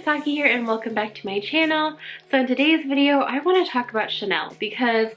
Saki here and welcome back to my channel. So in today's video I want to talk about Chanel because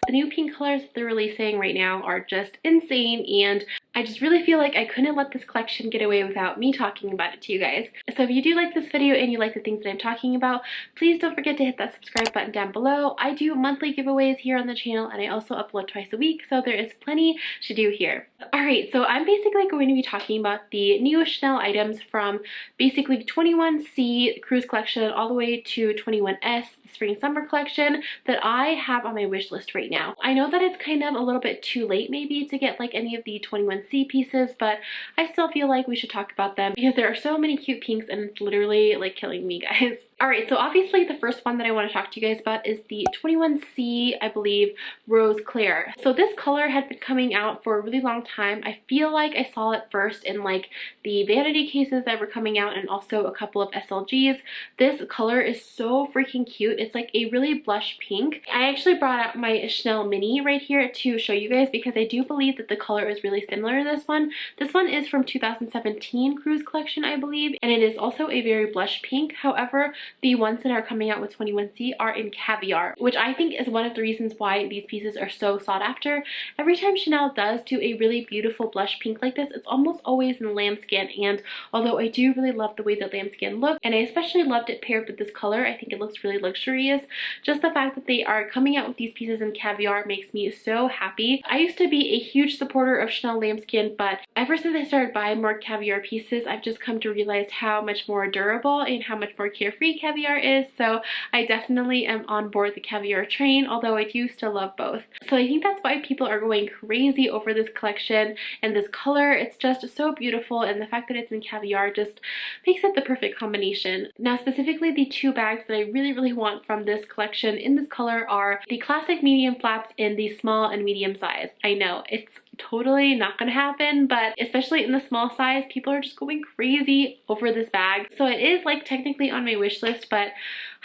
the new pink colors that they're releasing right now are just insane, and I just really feel like I couldn't let this collection get away without me talking about it to you guys. So if you do like this video and you like the things that I'm talking about, please don't forget to hit that subscribe button down below. I do monthly giveaways here on the channel and I also upload twice a week, so there is plenty to do here. Alright, so I'm basically going to be talking about the new Chanel items from basically 21C Cruise Collection all the way to 21S Spring Summer Collection that I have on my wish list right now. I know that it's kind of a little bit too late maybe to get like any of the 21C pieces, but I still feel like we should talk about them because there are so many cute pinks and it's literally like killing me, guys. Alright, so obviously the first one that I want to talk to you guys about is the 21C, I believe, Rose Claire. So this color had been coming out for a really long time. I feel like I saw it first in like the vanity cases that were coming out and also a couple of SLGs. This color is so freaking cute. It's like a really blush pink. I actually brought out my Chanel Mini right here to show you guys because I do believe that the color is really similar to this one. This one is from 2017 Cruise Collection, I believe, and it is also a very blush pink. However, the ones that are coming out with 21C are in caviar, which I think is one of the reasons why these pieces are so sought after. Every time Chanel does do a really beautiful blush pink like this, it's almost always in lambskin, and although I do really love the way that lambskin looks, and I especially loved it paired with this color, I think it looks really luxurious. Just the fact that they are coming out with these pieces in caviar makes me so happy. I used to be a huge supporter of Chanel lambskin, but ever since I started buying more caviar pieces, I've just come to realize how much more durable and how much more carefree caviar is, so I definitely am on board the caviar train, although I do still love both. So I think that's why people are going crazy over this collection and this color. It's just so beautiful, and the fact that it's in caviar just makes it the perfect combination. Now specifically the two bags that I really want from this collection in this color are the classic medium flaps in the small and medium size. I know it's totally not gonna happen, but especially in the small size, people are just going crazy over this bag. So it is like technically on my wish list, but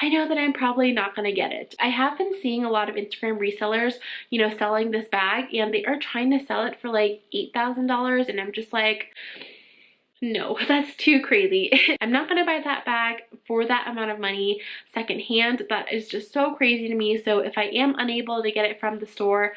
I know that I'm probably not gonna get it. I have been seeing a lot of Instagram resellers, you know, selling this bag, and they are trying to sell it for like $8,000, and I'm just like, no, that's too crazy. I'm not gonna buy that bag for that amount of money secondhand. That is just so crazy to me. So if I am unable to get it from the store,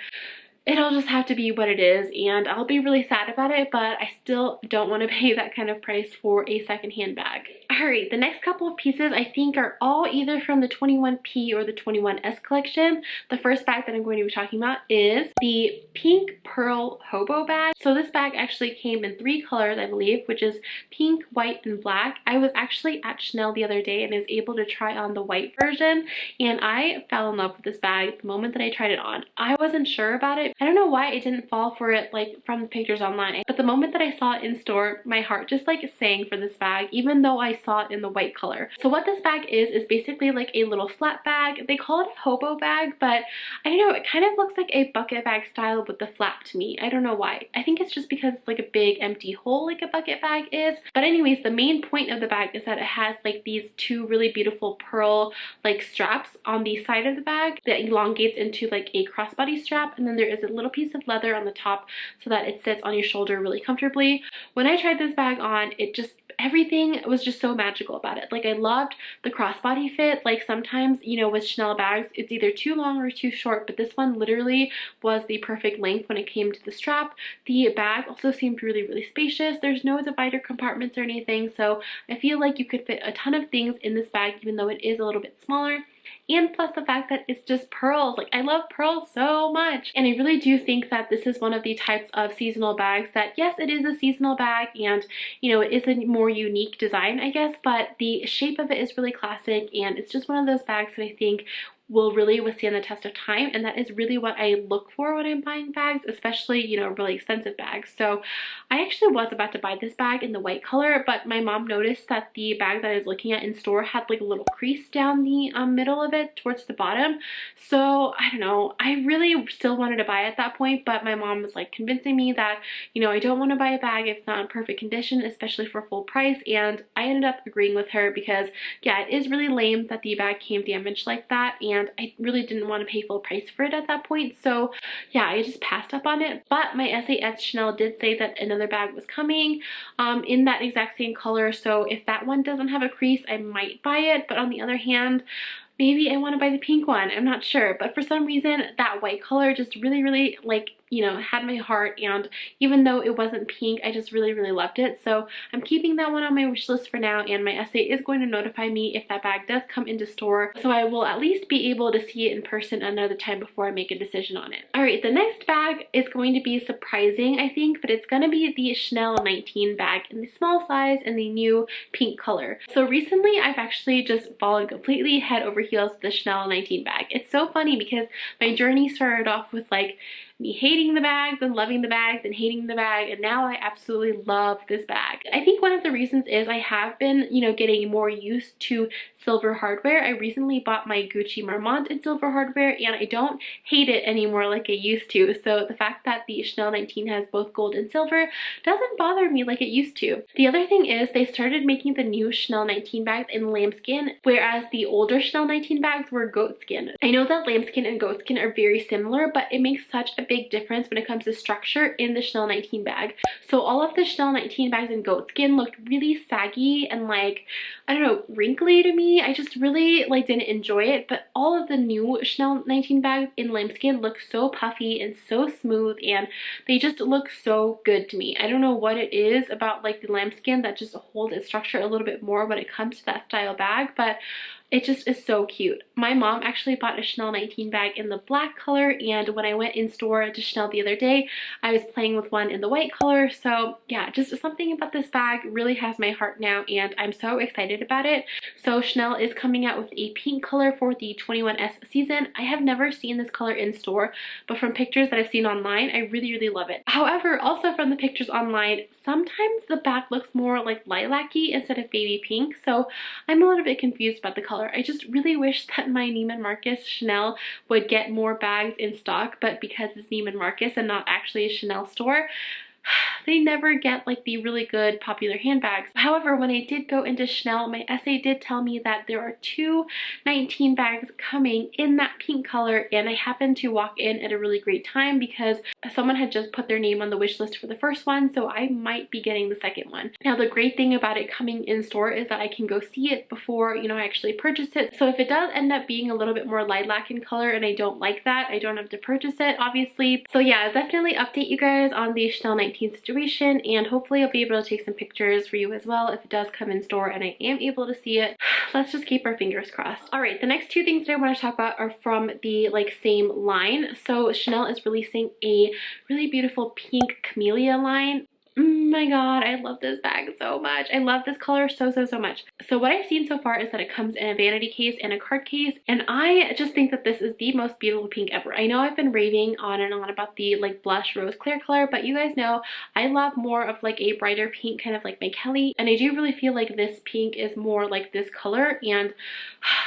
it'll just have to be what it is, and I'll be really sad about it, but I still don't want to pay that kind of price for a secondhand bag. Alright, the next couple of pieces I think are all either from the 21P or the 21S collection. The first bag that I'm going to be talking about is the Pink Pearl Hobo bag. So this bag actually came in 3 colors, I believe, which is pink, white, and black. I was actually at Chanel the other day and I was able to try on the white version, and I fell in love with this bag the moment that I tried it on. I wasn't sure about it. I don't know why I didn't fall for it like from the pictures online, but the moment that I saw it in store, my heart just like sang for this bag, even though I saw it in the white color. So what this bag is basically like a little flat bag. They call it a hobo bag, but I don't know, it kind of looks like a bucket bag style with the flap to me. I don't know why. I think it's just because it's like a big empty hole like a bucket bag is. But anyways, the main point of the bag is that it has like these 2 really beautiful pearl like straps on the side of the bag that elongates into like a crossbody strap, and then there is a little piece of leather on the top so that it sits on your shoulder really comfortably. When I tried this bag on, it just, everything was just so magical about it. Like I loved the crossbody fit. Like sometimes, you know, with Chanel bags, it's either too long or too short, but this one literally was the perfect length when it came to the strap. The bag also seemed really spacious. There's no divider compartments or anything, so I feel like you could fit a ton of things in this bag even though it is a little bit smaller. And plus the fact that it's just pearls. Like I love pearls so much, and I really do think that this is one of the types of seasonal bags that, yes, it is a seasonal bag and, you know, it is a more unique design, I guess, but the shape of it is really classic, and it's just one of those bags that I think will really withstand the test of time, and that is really what I look for when I'm buying bags, especially, you know, really expensive bags. So I actually was about to buy this bag in the white color, but my mom noticed that the bag that I was looking at in store had like a little crease down the middle of it towards the bottom. So I don't know, I really still wanted to buy it at that point, but my mom was like convincing me that, you know, I don't want to buy a bag if it's not in perfect condition, especially for full price, and I ended up agreeing with her because yeah, it is really lame that the bag came damaged like that, and I really didn't want to pay full price for it at that point. So yeah, I just passed up on it. But my SAS Chanel did say that another bag was coming in that exact same color, so if that one doesn't have a crease, I might buy it. But on the other hand, maybe I want to buy the pink one. I'm not sure, but for some reason that white color just really like, you know, had my heart, and even though it wasn't pink, I just really loved it. So I'm keeping that one on my wish list for now, and my SA is going to notify me if that bag does come into store, so I will at least be able to see it in person another time before I make a decision on it. Alright, the next bag is going to be surprising, I think, but it's going to be the Chanel 19 bag in the small size and the new pink color. So recently I've actually just fallen completely head over heels with the Chanel 19 bag. It's so funny because my journey started off with like me hating the bag, then loving the bag, then hating the bag, and now I absolutely love this bag. I think one of the reasons is I have been, you know, getting more used to silver hardware. I recently bought my Gucci Marmont in silver hardware, and I don't hate it anymore like I used to. So the fact that the Chanel 19 has both gold and silver doesn't bother me like it used to. The other thing is they started making the new Chanel 19 bags in lambskin, whereas the older Chanel 19 bags were goatskin. I know that lambskin and goatskin are very similar, but it makes such a big difference when it comes to structure in the Chanel 19 bag. So all of the Chanel 19 bags in goatskin looked really saggy and like, I don't know, wrinkly to me. I just really like didn't enjoy it, but all of the new Chanel 19 bags in lambskin look so puffy and so smooth, and they just look so good to me. I don't know what it is about like the lambskin that just holds its structure a little bit more when it comes to that style bag, but it just is so cute. My mom actually bought a Chanel 19 bag in the black color, and when I went in store to Chanel the other day, I was playing with one in the white color. So yeah, just something about this bag really has my heart now, and I'm so excited about it. So Chanel is coming out with a pink color for the 21S season. I have never seen this color in store, but from pictures that I've seen online, I really love it. However, also from the pictures online, sometimes the bag looks more like lilac-y instead of baby pink, so I'm a little bit confused about the color. I just really wish that my Neiman Marcus Chanel would get more bags in stock, but because it's Neiman Marcus and not actually a Chanel store, they never get like the really good popular handbags. However, when I did go into Chanel, my essay did tell me that there are two 19 bags coming in that pink color, and I happened to walk in at a really great time because someone had just put their name on the wish list for the first one, so I might be getting the second one. Now, the great thing about it coming in store is that I can go see it before, you know, I actually purchase it. So if it does end up being a little bit more lilac in color and I don't like that, I don't have to purchase it, obviously. So yeah, I'll definitely update you guys on the Chanel 19 situation, and hopefully I'll be able to take some pictures for you as well if it does come in store and I am able to see it. Let's just keep our fingers crossed. All right, the next two things that I want to talk about are from the like same line. So Chanel is releasing a really beautiful pink camellia line. Oh my god, I love this bag so much. I love this color so much. So what I've seen so far is that it comes in a vanity case and a card case, and I just think that this is the most beautiful pink ever. I know I've been raving on and on about the like blush rose clear color, but you guys know I love more of like a brighter pink, kind of like my Kelly, and I do really feel like this pink is more like this color, and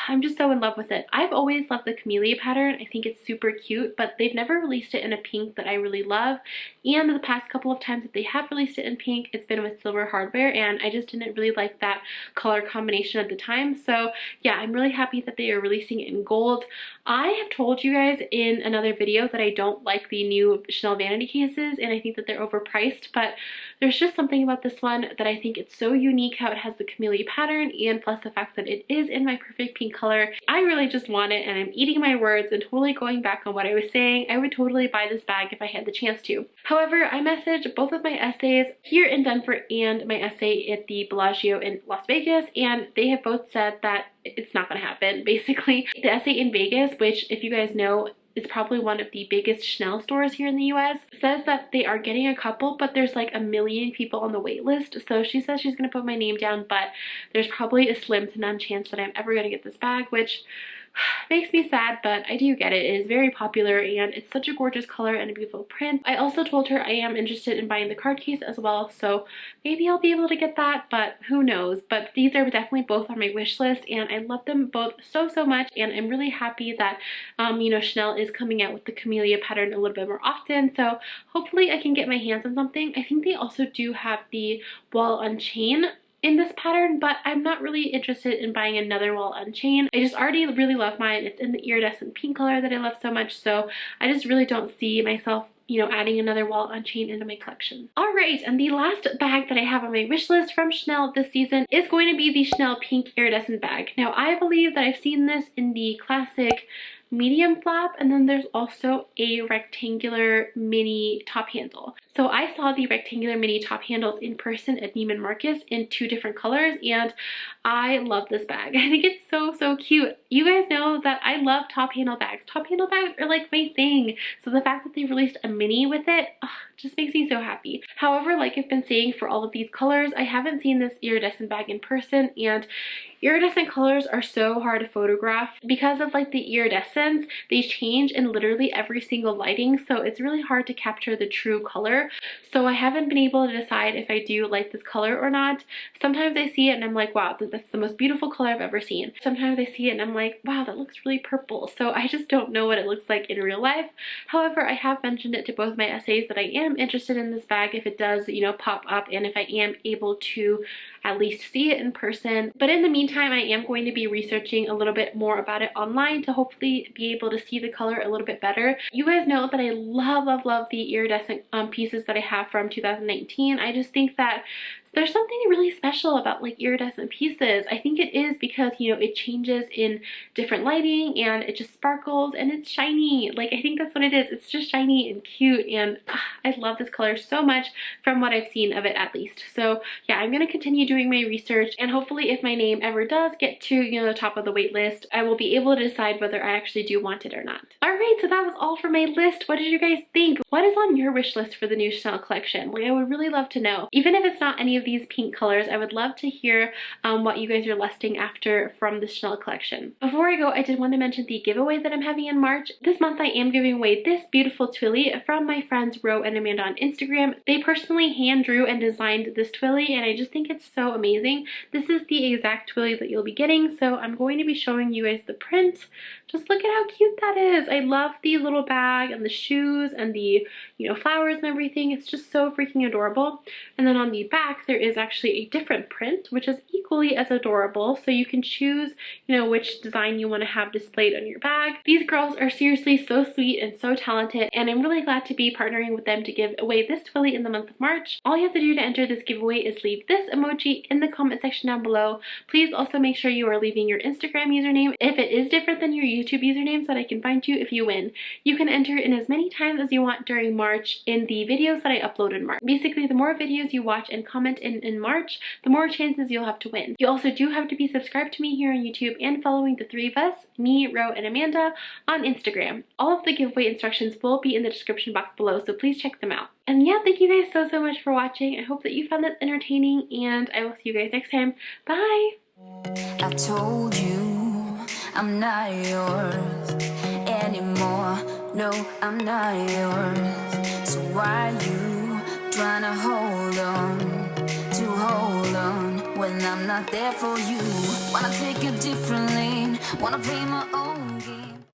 I'm just so in love with it. I've always loved the camellia pattern. I think it's super cute, but they've never released it in a pink that I really love, and the past couple of times that they have released it in pink, it's been with silver hardware, and I just didn't really like that color combination at the time. So yeah, I'm really happy that they are releasing it in gold. I have told you guys in another video that I don't like the new Chanel vanity cases, and I think that they're overpriced, but there's just something about this one that I think it's so unique, how it has the camellia pattern, and plus the fact that it is in my perfect pink color. I really just want it, and I'm eating my words and totally going back on what I was saying. I would totally buy this bag if I had the chance to. However, I messaged both of my essays here in Denver and my essay at the Bellagio in Las Vegas, and they have both said that it's not going to happen. Basically, the essay in Vegas, which if you guys know is probably one of the biggest Chanel stores here in the US, says that they are getting a couple, but there's like 1 million people on the wait list. So she says she's going to put my name down, but there's probably a slim to none chance that I'm ever going to get this bag, which Makes me sad, but I do get it. It is very popular and it's such a gorgeous color and a beautiful print. I also told her I am interested in buying the card case as well, so maybe I'll be able to get that, but who knows. But these are definitely both on my wish list, and I love them both so much, and I'm really happy that you know, Chanel is coming out with the camellia pattern a little bit more often, so hopefully I can get my hands on something. I think they also do have the wall unchain in this pattern, but I'm not really interested in buying another wall unchain. I just already really love mine. It's in the iridescent pink color that I love so much, so I just really don't see myself, you know, adding another wall unchain into my collection. All right, and the last bag that I have on my wish list from Chanel this season is going to be the Chanel pink iridescent bag. Now, I believe that I've seen this in the classic medium flap, and then there's also a rectangular mini top handle. So I saw the rectangular mini top handles in person at Neiman Marcus in 2 different colors, and I love this bag. I think it's so cute. You guys know that I love top handle bags. Top handle bags are like my thing. So the fact that they released a mini with it just makes me so happy. However, like I've been saying for all of these colors, I haven't seen this iridescent bag in person, and iridescent colors are so hard to photograph because of like the iridescence. They change in literally every single lighting, so it's really hard to capture the true color. So I haven't been able to decide if I do like this color or not. Sometimes I see it and I'm like, wow, that's the most beautiful color I've ever seen. Sometimes I see it and I'm like, wow, that looks really purple. So I just don't know what it looks like in real life. However, I have mentioned it to both my essays that I am interested in this bag if it does, you know, pop up, and if I am able to at least see it in person. But in the meantime, I am going to be researching a little bit more about it online to hopefully be able to see the color a little bit better. You guys know that I love the iridescent pieces that I have from 2019. I just think that there's something really special about like iridescent pieces. I think it is because, you know, it changes in different lighting and it just sparkles and it's shiny. Like, I think that's what it is. It's just shiny and cute, and I love this color so much from what I've seen of it, at least. So yeah, I'm going to continue doing my research, and hopefully if my name ever does get to, you know, the top of the wait list, I will be able to decide whether I actually do want it or not. All right, so that was all for my list. What did you guys think? What is on your wish list for the new Chanel collection? Like, I would really love to know. Even if it's not any of these pink colors, I would love to hear what you guys are lusting after from the Chanel collection. Before I go, I did want to mention the giveaway that I'm having in March. This month I am giving away this beautiful twilly from my friends Ro and Amanda on Instagram. They personally hand drew and designed this twilly, and I just think it's so amazing. This is the exact twilly that you'll be getting, so I'm going to be showing you guys the print. Just look at how cute that is. I love the little bag and the shoes and the, you know, flowers and everything. It's just so freaking adorable. And then on the back there is actually a different print, which is equally as adorable, so you can choose, you know, which design you want to have displayed on your bag. These girls are seriously so sweet and so talented, and I'm really glad to be partnering with them to give away this twilly in the month of March. All you have to do to enter this giveaway is leave this emoji in the comment section down below. Please also make sure you are leaving your Instagram username if it is different than your YouTube username, so that I can find you if you win. You can enter in as many times as you want during March in the videos that I upload in March. Basically, the more videos you watch and comment in March, the more chances you'll have to win. You also do have to be subscribed to me here on YouTube and following the 3 of us, me, Ro, and Amanda, on Instagram. All of the giveaway instructions will be in the description box below, so please check them out. And yeah, thank you guys so much for watching. I hope that you found this entertaining, and I will see you guys next time. Bye! I told you I'm not yours anymore. No, I'm not yours. So why you trying to hold on when I'm not there for you? Wanna take a different lane, wanna play my own game.